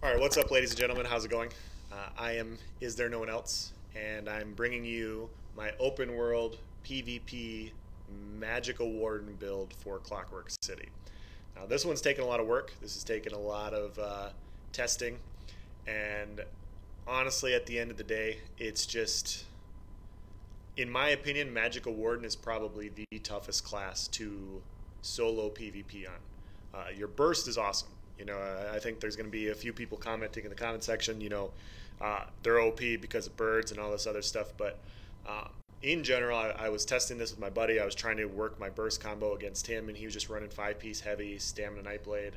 All right, what's up, ladies and gentlemen? How's it going? I am Is There No One Else? And I'm bringing you my open world PvP Magicka Warden build for Clockwork City. Now, this one's taken a lot of work. This has taken a lot of testing. And honestly, at the end of the day, it's just, in my opinion, Magicka Warden is probably the toughest class to solo PvP on. Your burst is awesome. I think there's going to be a few people commenting in the comment section, they're OP because of birds and all this other stuff. But in general, I was testing this with my buddy. I was trying to work my burst combo against him, and he was just running 5-piece heavy, stamina nightblade.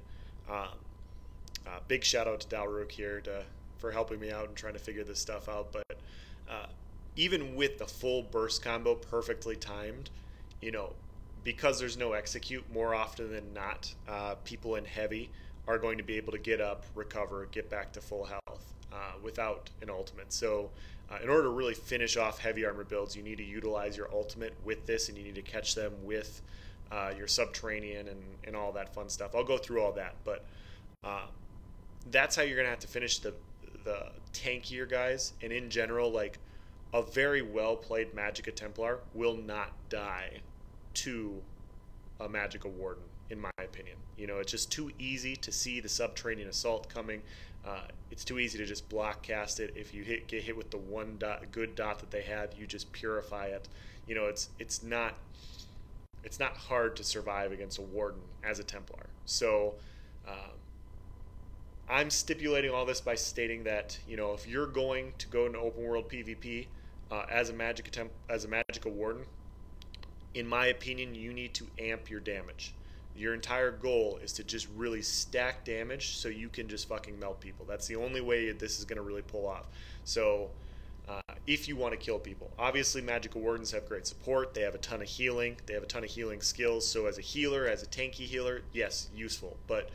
Big shout out to Dalrook here for helping me out and trying to figure this stuff out. But even with the full burst combo perfectly timed, because there's no execute, more often than not, people in heavy are going to be able to get up, recover, get back to full health without an ultimate. So in order to really finish off heavy armor builds, you need to utilize your ultimate with this, and you need to catch them with your subterranean and all that fun stuff. I'll go through all that, but that's how you're going to have to finish the tankier guys. And in general, like, a very well-played Magicka Templar will not die to a Magicka Warden, in my opinion. It's just too easy to see the subterranean assault coming. It's too easy to just block cast it. If you get hit with the one good dot that they have, you just purify it. It's not hard to survive against a Warden as a Templar. So I'm stipulating all this by stating that if you're going to go into open world PvP as a Magicka Warden, in my opinion, you need to amp your damage. Your entire goal is to just really stack damage so you can just fucking melt people. That's the only way this is going to really pull off. So if you want to kill people, obviously Magicka Wardens have great support. They have a ton of healing. They have a ton of healing skills. So as a healer, as a tanky healer, yes, useful. But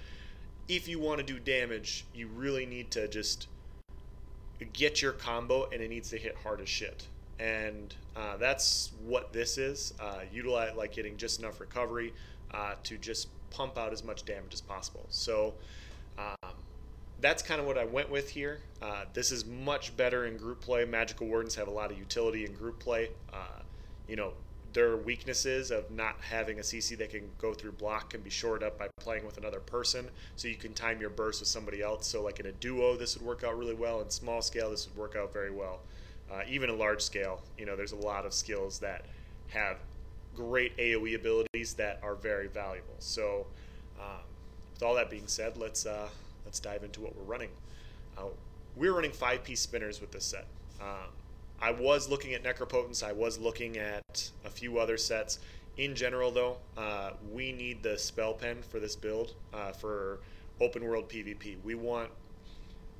if you want to do damage, you really need to just get your combo, and it needs to hit hard as shit. And that's what this is. Utilize, like, getting just enough recovery to just pump out as much damage as possible. So that's kind of what I went with here. This is much better in group play. Magicka Wardens have a lot of utility in group play. Their weaknesses of not having a CC that can go through block can be shored up by playing with another person, so you can time your burst with somebody else. So like in a duo, this would work out really well. In small scale, this would work out very well. Even a large scale, there's a lot of skills that have great AoE abilities that are very valuable. So with all that being said, let's dive into what we're running. We're running 5-piece spinners with this set. I was looking at Necropotence. I was looking at a few other sets. In general, though, we need the spell pen for this build for open world PvP.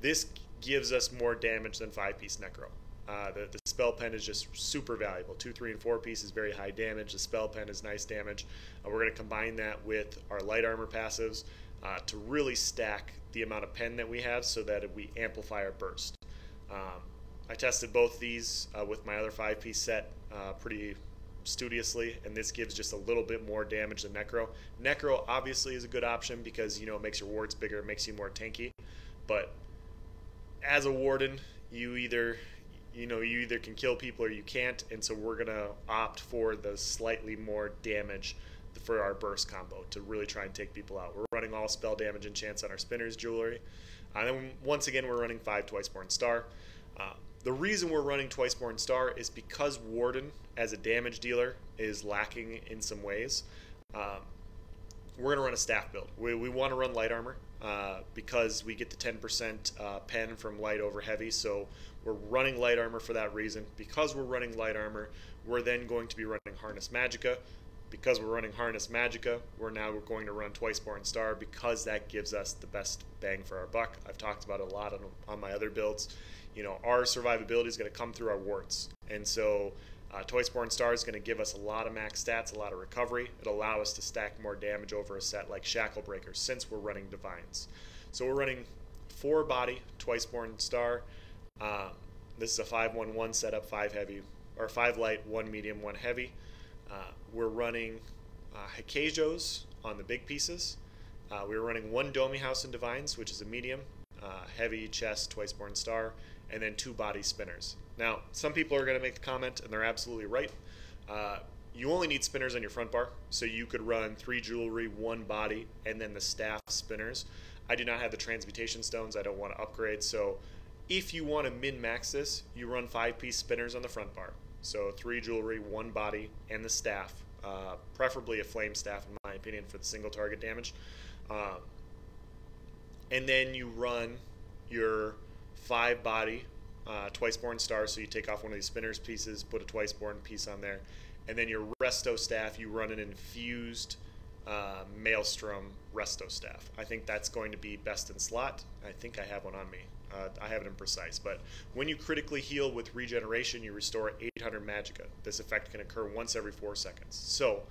This gives us more damage than 5-piece Necro. The spell pen is just super valuable. 2, 3, and 4-piece is very high damage. The spell pen is nice damage. We're going to combine that with our light armor passives to really stack the amount of pen that we have so that we amplify our burst. I tested both these with my other 5-piece set pretty studiously, and this gives just a little bit more damage than Necro. Necro obviously is a good option because it makes your wards bigger, it makes you more tanky. But as a Warden, you either can kill people or you can't, and so we're going to opt for the slightly more damage for our burst combo to really try and take people out. We're running all spell damage enchants on our spinners jewelry. And then once again, we're running 5 Twiceborn Star. The reason we're running Twiceborn Star is because Warden, as a damage dealer, is lacking in some ways. We're going to run a staff build. We want to run light armor because we get the 10% pen from light over heavy, so we're running light armor for that reason. Because we're running light armor, we're then going to be running Harness Magicka. Because we're running Harness Magicka, we're going to run Twiceborn Star because that gives us the best bang for our buck. I've talked about it a lot on my other builds. Our survivability is going to come through our wards, and so Twiceborn Star is going to give us a lot of max stats, a lot of recovery. It'll allow us to stack more damage over a set like Shackle Breakers since we're running Divines. So we're running 4 body Twiceborn Star. This is a 5-1-1 setup, 5 heavy, or 5 light, 1 medium, 1 heavy. We're running Hikejos on the big pieces. We were running 1 Domi House in Divines, which is a medium, heavy chest, twice-born star, and then 2 body spinners. Now, some people are going to make the comment, and they're absolutely right. You only need spinners on your front bar, so you could run 3 jewelry, 1 body, and then the staff spinners. I do not have the transmutation stones. I don't want to upgrade, so if you want to min-max this, you run 5-piece spinners on the front bar. So 3 jewelry, 1 body, and the staff. Preferably a flame staff, in my opinion, for the single target damage. And then you run your 5 body, twice-born star, so you take off one of these spinners pieces, put a twice-born piece on there. And then your resto staff, you run an infused maelstrom resto staff. I think that's going to be best in slot. I think I have one on me. I have it in precise. But when you critically heal with regeneration, you restore 800 magicka. This effect can occur once every 4 seconds. So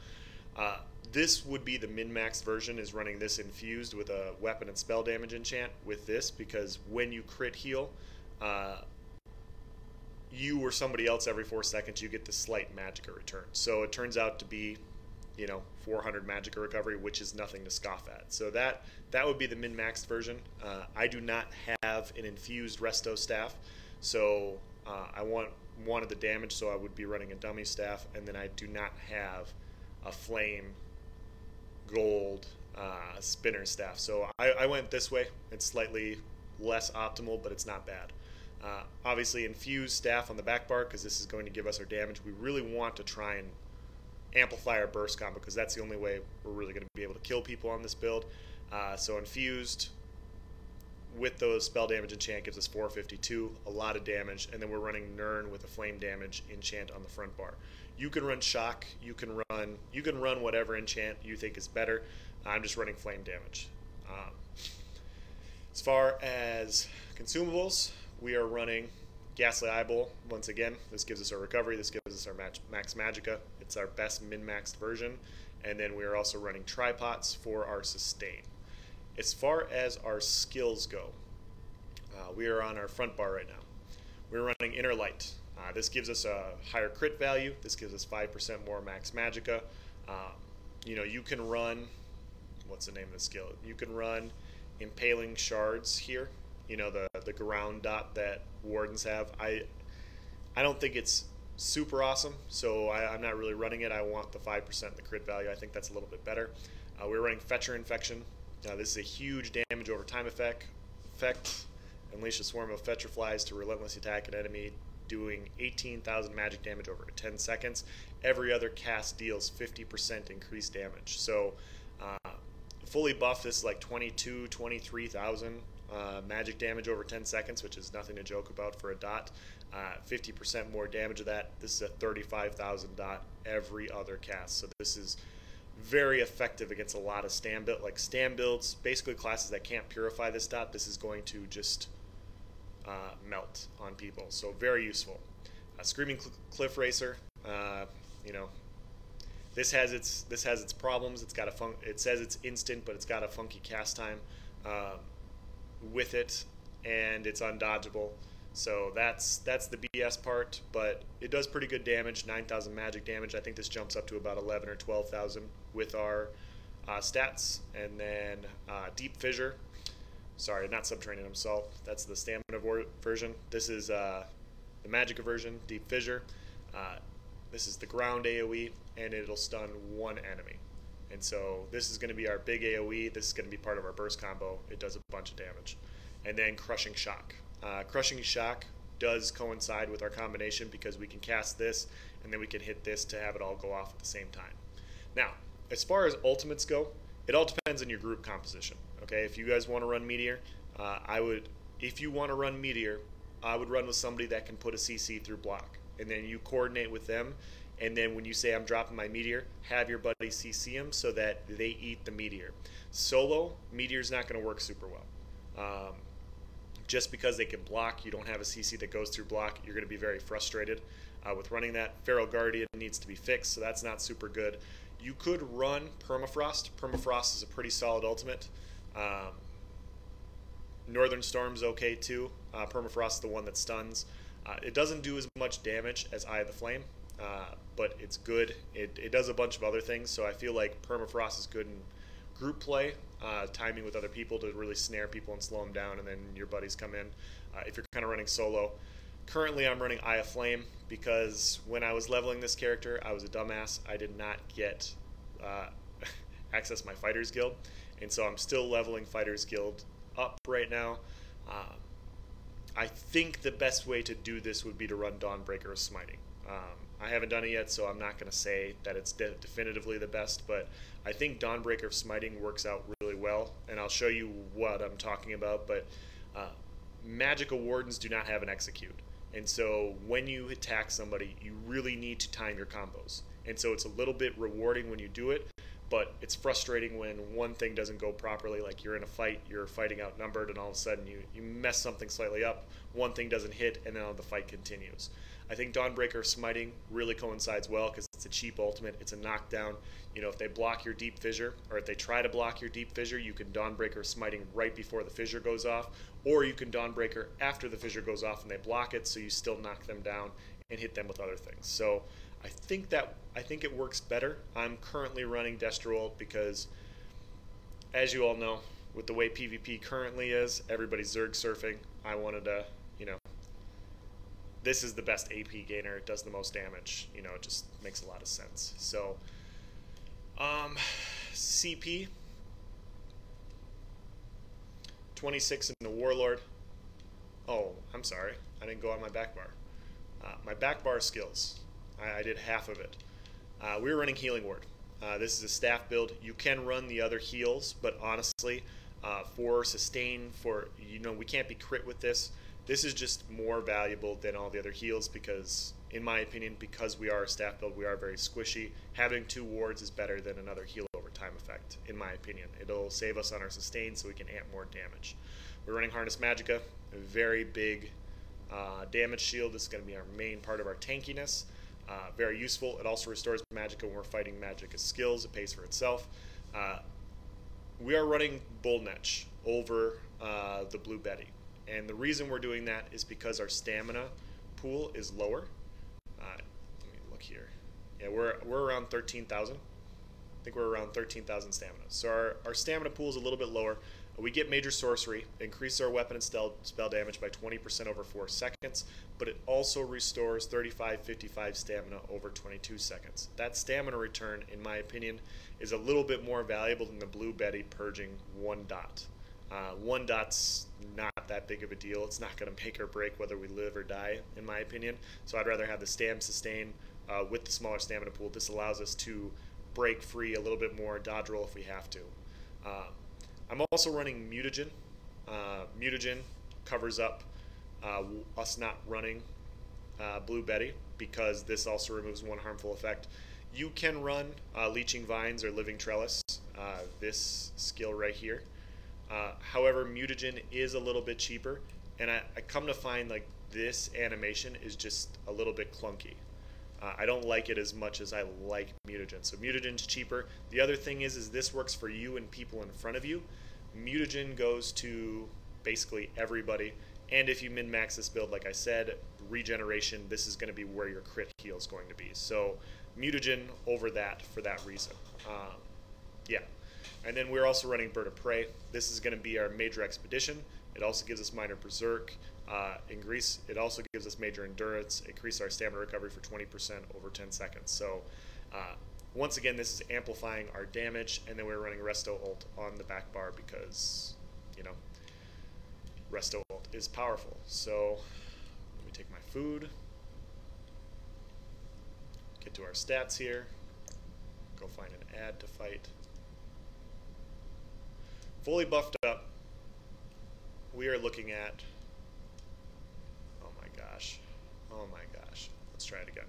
this would be the min-max version, is running this infused with a weapon and spell damage enchant with this, because when you crit heal, you or somebody else every 4 seconds, you get the slight magicka return. So it turns out to be, 400 magicka recovery, which is nothing to scoff at. So that would be the min-maxed version. I do not have an infused resto staff, so I wanted the damage, so I would be running a dummy staff, and then I do not have a flame gold spinner staff. So I went this way. It's slightly less optimal, but it's not bad. Obviously infused staff on the back bar, because this is going to give us our damage. We really want to try and amplify our burst combo, because that's the only way we're really going to be able to kill people on this build. So infused with those spell damage enchant gives us 452, a lot of damage, and then we're running Nern with a flame damage enchant on the front bar. You can run shock, you can run whatever enchant you think is better. I'm just running flame damage. As far as consumables, we are running Ghastly Eyeball. Once again, this gives us our recovery, this gives us our max magicka. It's our best min-maxed version. And then we are also running tripods for our sustain. As far as our skills go, we are on our front bar right now. We're running Inner Light. This gives us a higher crit value. This gives us 5% more max magicka. You can run, what's the name of the skill? You can run Impaling Shards here. The ground dot that wardens have. I don't think it's super awesome, so I'm not really running it. I want the 5% in the crit value. I think that's a little bit better. We're running Fetcher Infection. This is a huge damage over time effect. Unleash a swarm of Fetcher flies to relentlessly attack an enemy, doing 18,000 magic damage over 10 seconds. Every other cast deals 50% increased damage. So fully buffed, this is like 23,000 magic damage over 10 seconds, which is nothing to joke about for a dot. 50% more damage of that. This is a 35,000 dot every other cast. So this is very effective against a lot of stand builds, basically classes that can't purify this dot. This is going to just melt on people. So very useful. Screaming Cliff Racer. This has its problems. It says it's instant, but it's got a funky cast time with it, and it's undodgeable. So that's the BS part, but it does pretty good damage, 9,000 magic damage. I think this jumps up to about 11 or 12,000 with our stats. And then Deep Fissure. Sorry, not Subterranean Assault. That's the Stamina version. This is the Magicka version, Deep Fissure. This is the ground AoE, and it'll stun one enemy. And so this is going to be our big AoE. This is going to be part of our burst combo. It does a bunch of damage. And then Crushing Shock. Crushing Shock does coincide with our combination, because we can cast this and then we can hit this to have it all go off at the same time. Now, as far as ultimates go, it all depends on your group composition. Okay, if you guys want to run Meteor, if you want to run Meteor, I would run with somebody that can put a CC through block, and then you coordinate with them. And then when you say I'm dropping my Meteor, have your buddy CC him so that they eat the Meteor. Solo, Meteor's not going to work super well. Just because they can block, you don't have a CC that goes through block, you're going to be very frustrated with running that. Feral Guardian needs to be fixed, so that's not super good. You could run Permafrost. Permafrost is a pretty solid ultimate. Northern Storm's okay too. Permafrost is the one that stuns. It doesn't do as much damage as Eye of the Flame, but it's good. It does a bunch of other things, so I feel like Permafrost is good in group play, timing with other people to really snare people and slow them down, and then your buddies come in. If you're kind of running solo, currently I'm running Eye of Flame because when I was leveling this character, I was a dumbass. I did not get access my Fighters Guild, and so I'm still leveling Fighters Guild up right now. I think the best way to do this would be to run Dawnbreaker of Smiting. I haven't done it yet, so I'm not going to say that it's definitively the best, but I think Dawnbreaker of Smiting works out really well, and I'll show you what I'm talking about. But Magicka Wardens do not have an execute, and so when you attack somebody, you really need to time your combos. And so it's a little bit rewarding when you do it, but it's frustrating when one thing doesn't go properly. Like you're in a fight, you're fighting outnumbered, and all of a sudden you mess something slightly up, one thing doesn't hit, and then the fight continues. I think Dawnbreaker of Smiting really coincides well because it's a cheap ultimate. It's a knockdown. You know, if they block your Deep Fissure, or if they try to block your Deep Fissure, you can Dawnbreaker of Smiting right before the Fissure goes off, or you can Dawnbreaker after the Fissure goes off and they block it, so you still knock them down and hit them with other things. So I think it works better. I'm currently running Destroult because, as you all know, with the way PvP currently is, everybody's Zerg surfing. I wanted to, you know, this is the best AP gainer. It does the most damage. You know, it just makes a lot of sense. So, CP 26 in the Warlord. Oh, I'm sorry. I didn't go on my back bar. My back bar skills. I did half of it. We were running Healing Ward. This is a staff build. You can run the other heals, but honestly, for sustain, we can't be crit with this. This is just more valuable than all the other heals because, in my opinion, because we are a staff build, we are very squishy. Having 2 wards is better than another heal over time effect, in my opinion. It'll save us on our sustain so we can amp more damage. We're running Harness Magicka, a very big damage shield. This is going to be our main part of our tankiness. Very useful. It also restores Magicka when we're fighting Magicka skills. It pays for itself. We are running Bullnetch over the Blue Betty. And the reason we're doing that is because our stamina pool is lower. Let me look here. Yeah, we're around 13,000. I think we're around 13,000 stamina. So our stamina pool is a little bit lower. We get Major Sorcery, increase our weapon and spell damage by 20% over 4 seconds, but it also restores 35-55 stamina over 22 seconds. That stamina return, in my opinion, is a little bit more valuable than the Blue Betty purging 1 dot. 1 dot's not that big of a deal. It's not going to make or break whether we live or die, in my opinion. So I'd rather have the Stam Sustain with the smaller stamina pool. This allows us to break free a little bit more, dodge roll if we have to. I'm also running Mutagen. Mutagen covers up us not running Blue Betty because this also removes 1 harmful effect. You can run Leeching Vines or Living Trellis, this skill right here. However, Mutagen is a little bit cheaper, and I come to find like this animation is just a little bit clunky. I don't like it as much as I like Mutagen. So Mutagen's cheaper. The other thing is this works for you and people in front of you. Mutagen goes to basically everybody. And if you min-max this build, like I said, regeneration, this is going to be where your crit heal is going to be. So Mutagen over that for that reason. Yeah. And then we're also running Bird of Prey. This is going to be our major expedition. It also gives us minor berserk. It also gives us major endurance. Increase our stamina recovery for 20% over 10 seconds. So once again, this is amplifying our damage. And then we're running Resto ult on the back bar because, you know, Resto ult is powerful. So let me take my food. Get to our stats here. Go find an ad to fight. Fully buffed up. We are looking at, oh my gosh, let's try it again.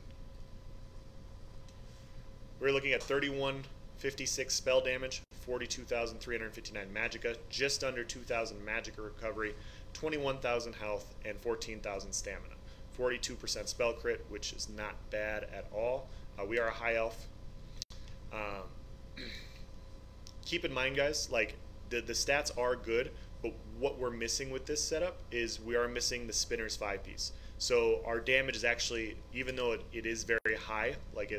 We're looking at 3156 spell damage, 42,359 Magicka, just under 2,000 Magicka recovery, 21,000 health, and 14,000 stamina. 42% spell crit, which is not bad at all. We are a high elf. Keep in mind, guys, like the stats are good, but what we're missing with this setup is we are missing the spinner's 5-piece. So our damage is actually, even though it is very high, like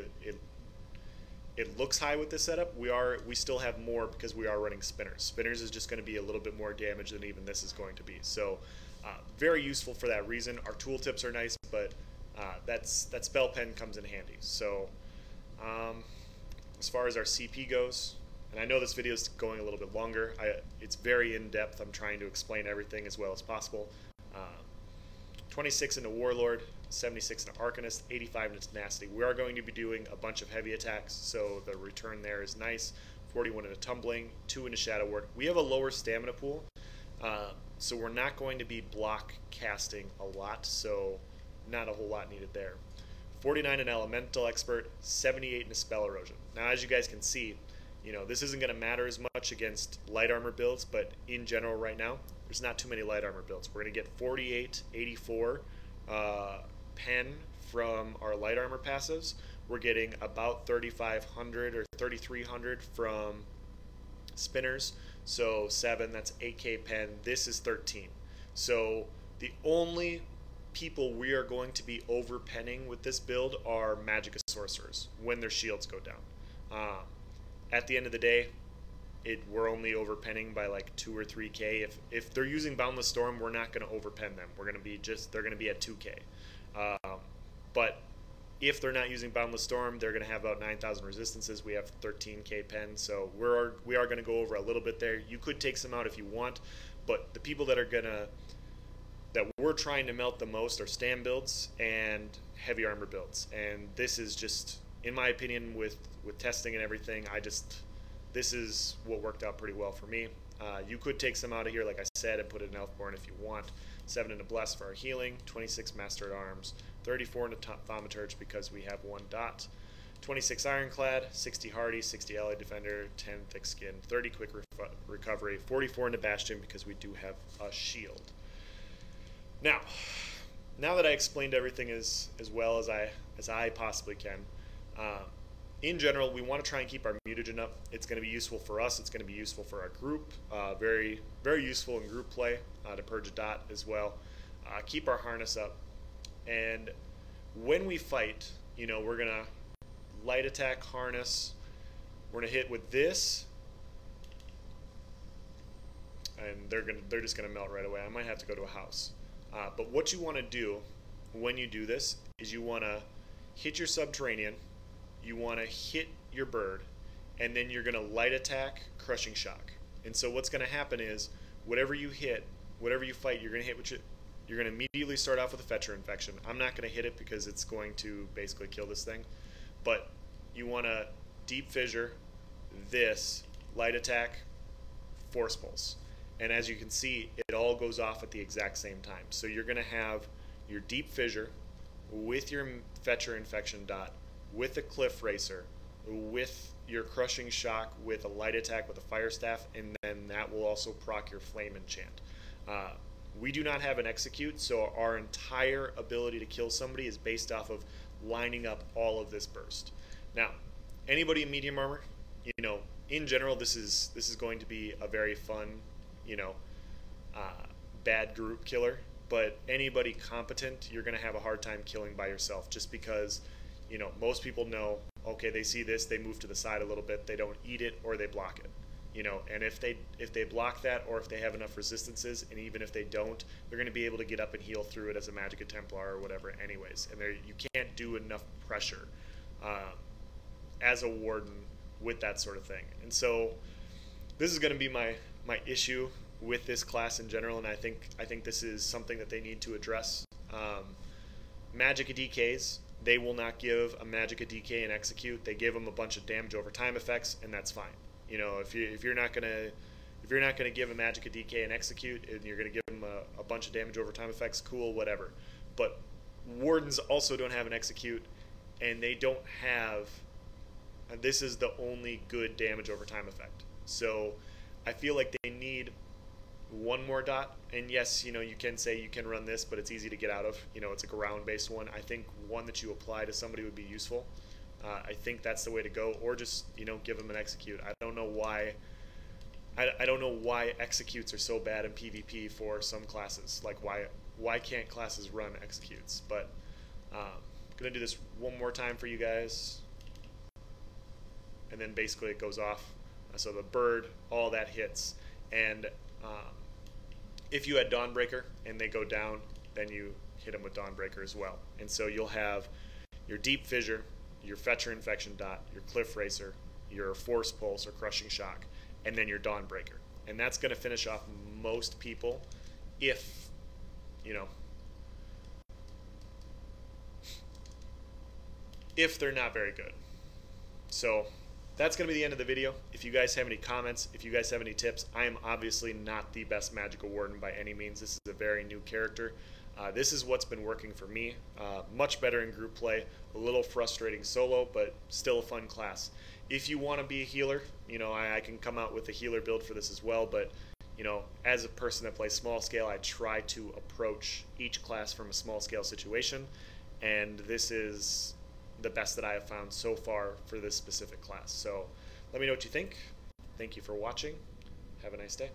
it looks high with this setup, we still have more because we are running spinners. Spinners is just going to be a little bit more damage than even this is going to be. So very useful for that reason. Our tooltips are nice, but that spell pen comes in handy. So as far as our CP goes, and I know this video is going a little bit longer, it's very in-depth. I'm trying to explain everything as well as possible. 26 into Warlord, 76 into Arcanist, 85 into Tenacity. We are going to be doing a bunch of heavy attacks, so the return there is nice. 41 into Tumbling, 2 into Shadow Ward. We have a lower stamina pool, so we're not going to be block casting a lot, so not a whole lot needed there. 49 in Elemental Expert, 78 in Spell Erosion. Now, as you guys can see, this isn't going to matter as much against light armor builds, but in general right now, there's not too many light armor builds. We're going to get 48, 84 pen from our light armor passives. We're getting about 3,500 or 3,300 from spinners. So 7, that's 8k pen. This is 13. So the only people we are going to be over penning with this build are Magicka sorcerers when their shields go down. At the end of the day, we're only over penning by like 2 or 3k. If they're using Boundless Storm, we're not going to over pen them. We're going to be they're going to be at 2k. But if they're not using Boundless Storm, they're going to have about 9,000 resistances. We have 13k pen, so we are going to go over a little bit there. You could take some out if you want, but the people that we're trying to melt the most are stand builds and heavy armor builds. And this is just, in my opinion, with testing and everything, this is what worked out pretty well for me. You could take some out of here, like I said, and put it in Elfborn if you want. 7 into Bless for our healing, 26 Master at Arms, 34 into Thaumaturge because we have 1 dot, 26 Ironclad, 60 Hardy, 60 Allied Defender, 10 Thick Skin, 30 Quick Recovery, 44 into Bastion because we do have a shield. Now that I explained everything as well as I possibly can, in general, we want to try and keep our mutagen up. It's going to be useful for us. It's going to be useful for our group. Very, very useful in group play to purge a dot as well. Keep our harness up. And when we fight, we're going to light attack harness. We're going to hit with this. And they're just going to melt right away. I might have to go to a house. But what you want to do when you do this is you want to hit your Subterranean. You want to hit your bird, and then you're going to light attack Crushing Shock. And so what's going to happen is whatever you hit, whatever you fight, you're going to hit with you're going to immediately start off with a Fetcher Infection. I'm not going to hit it because it's going to basically kill this thing. But you want to Deep Fissure, this, light attack, Force Pulse. And as you can see, it all goes off at the exact same time. So you're going to have your Deep Fissure with your Fetcher Infection dot, with a Cliff Racer, with your Crushing Shock, with a light attack with a Fire Staff, and then that will also proc your Flame Enchant. We do not have an Execute, so our entire ability to kill somebody is based off of lining up all of this burst. Now, anybody in medium armor, in general, this is going to be a very fun, bad group killer. But anybody competent, you're going to have a hard time killing by yourself, just because most people know, okay, they see this, they move to the side a little bit, they don't eat it or they block it. And if they block that, or if they have enough resistances, and even if they don't, they're going to be able to get up and heal through it as a Magicka Templar or whatever anyways. And you can't do enough pressure as a Warden with that sort of thing. And so this is going to be my issue with this class in general, and I think this is something that they need to address. Magicka DKs, they will not give a Magicka DK and Execute. They give them a bunch of damage over time effects, and that's fine. If you're not gonna give a Magicka DK and Execute, and you're gonna give them a bunch of damage over time effects, cool, whatever. But Wardens also don't have an Execute, and they don't have. And this is the only good damage over time effect. So I feel like they need one more dot. And yes, you can say you can run this, but it's easy to get out of. It's a ground-based one. I think one that you apply to somebody would be useful. I think that's the way to go, or just give them an Execute. I don't know why. I don't know why Executes are so bad in PvP for some classes. Like why can't classes run Executes? But I'm gonna do this one more time for you guys. and then basically it goes off. So the bird, all that hits. And if you had Dawnbreaker and they go down, then you hit them with Dawnbreaker as well. And so you'll have your Deep Fissure, your Fetcher Infection Dot, your Cliff Racer, your Force Pulse or Crushing Shock, and then your Dawnbreaker. And that's going to finish off most people if, you know, if they're not very good. So that's going to be the end of the video. If you guys have any comments, if you guys have any tips, I am obviously not the best Magicka Warden by any means. This is a very new character. This is what's been working for me. Much better in group play, a little frustrating solo, but still a fun class. If you want to be a healer, you know, I can come out with a healer build for this as well, but you know, as a person that plays small scale, I try to approach each class from a small scale situation, and this is the best that I have found so far for this specific class. So let me know what you think. Thank you for watching. Have a nice day.